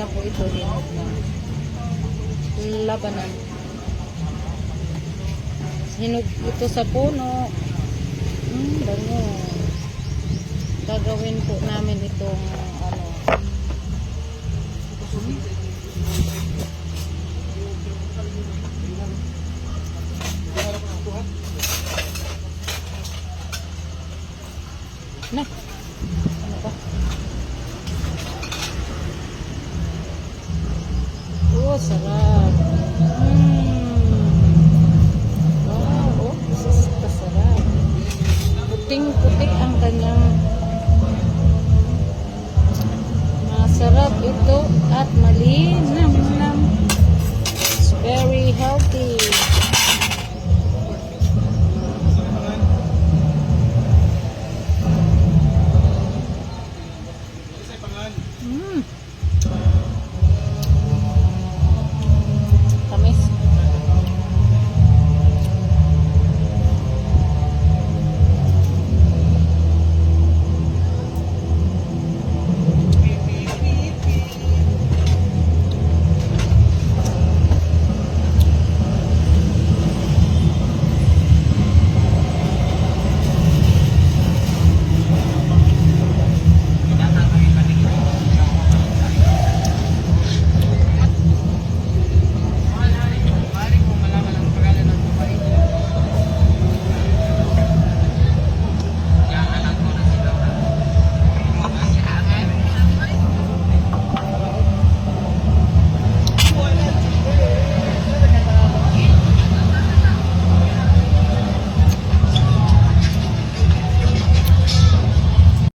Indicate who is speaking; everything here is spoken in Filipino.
Speaker 1: na po ito. Hinog na. Labanan. Hinog ito sa puno. Bango. Gagawin po namin itong ano. Na. Ano ba? Oh, sarap. Wow, oh, kasarap. Puting-puti ang kanyang masarap ito at malinam-nam. It's very healthy.